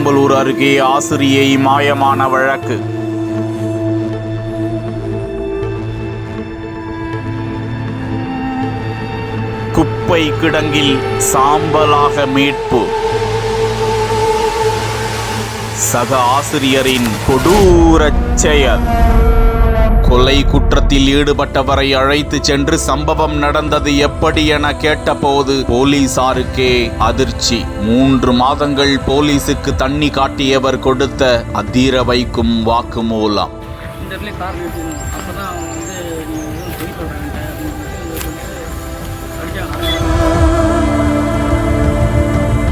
பெரம்பலூர் அருகே ஆசிரியை மாயமான வழக்கு. குப்பை கிடங்கில் சாம்பலாக மீட்பு. சக ஆசிரியரின் கொடூரச் செயல். கொலை குற்றத்தில் ஈடுபட்டவரை அழைத்து சென்று சம்பவம் நடந்தது எப்படி என கேட்டபோது போலீசாருக்கே அதிர்ச்சி. 3 மாதங்கள் போலீசுக்கு தண்ணி காட்டியவர் கொடுத்த அதிர வைக்கும் வாக்குமூலம்.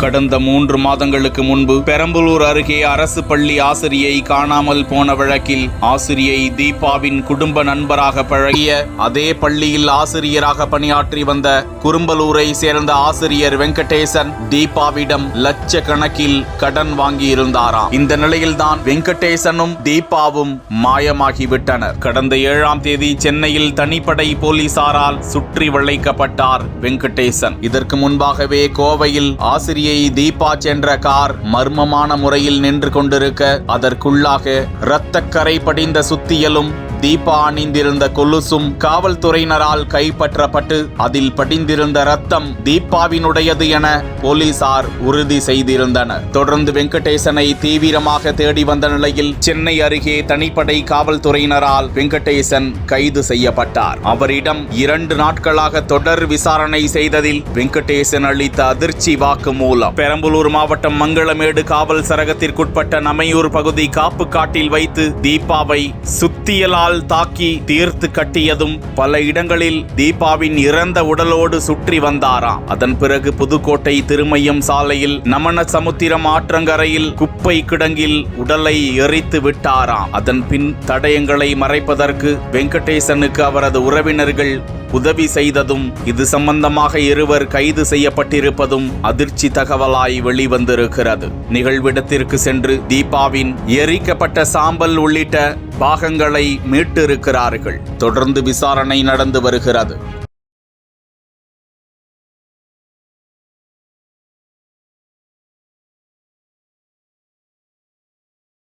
கடந்த 3 மாதங்களுக்கு முன்பு பெரம்பலூர் அருகே அரசு பள்ளி ஆசிரியை காணாமல் போன வழக்கில் ஆசிரியை தீபாவின் குடும்ப நண்பராக பழகிய அதே பள்ளியில் ஆசிரியராக பணியாற்றி வந்த குரும்பலூரை சேர்ந்த ஆசிரியர் வெங்கடேசன் தீபாவிடம் லட்சக்கணக்கில் கடன் வாங்கியிருந்தாராம். இந்த நிலையில்தான் வெங்கடேசனும் தீபாவும் மாயமாகிவிட்டனர். கடந்த 7ஆம் தேதி சென்னையில் தனிப்படை போலீசாரால் சுற்றி வளைக்கப்பட்டார் வெங்கடேசன். இதற்கு முன்பாகவே கோவையில் ஆசிரியர் தீபா சென்ற கார் மர்மமான முறையில் நின்று கொண்டிருக்க அதற்குள்ளாக இரத்தக்கரை படிந்த சுத்தியலும் தீபா அணிந்திருந்த கொலுசும் காவல்துறையினரால் கைப்பற்றப்பட்டு அதில் படிந்திருந்த ரத்தம் தீபாவினுடையது என போலீசார் உறுதி செய்திருந்தனர். தொடர்ந்து வெங்கடேசனை தீவிரமாக தேடி வந்த நிலையில் சென்னை அருகே தனிப்படை காவல்துறையினரால் வெங்கடேசன் கைது செய்யப்பட்டார். அவரிடம் 2 நாட்களாக தொடர் விசாரணை செய்ததில் வெங்கடேசன் அளித்த அதிர்ச்சி வாக்குமூலம். பெரம்பலூர் மாவட்டம் மங்களமேடு காவல் சரகத்திற்குட்பட்ட நமையூர் பகுதி காப்பு காட்டில் வைத்து தீபாவை சுத்தியலால் தாக்கி தீர்த்து கட்டியதும் பல இடங்களில் தீபாவின் இறந்த உடலோடு சுற்றி வந்தாராம். அதன் பிறகு புதுக்கோட்டை திருமையம் சாலையில் நமன சமுத்திரம் ஆற்றங்கரையில் குப்பை கிடங்கில் உடலை எரித்து விட்டாராம். அதன் பின் தடயங்களை மறைப்பதற்கு வெங்கடேசனுக்கு அவரது உறவினர்கள் உதவி செய்ததும் இது சம்பந்தமாக 2 கைது செய்யப்பட்டிருப்பதும் அதிர்ச்சி தகவலாய் வெளிவந்திருக்கிறது. நிகழ்விடத்திற்கு சென்று தீபாவின் எரிக்கப்பட்ட சாம்பல் உள்ளிட்ட பாகங்களை மீட்டிருக்கிறார்கள். தொடர்ந்து விசாரணை நடந்து வருகிறது.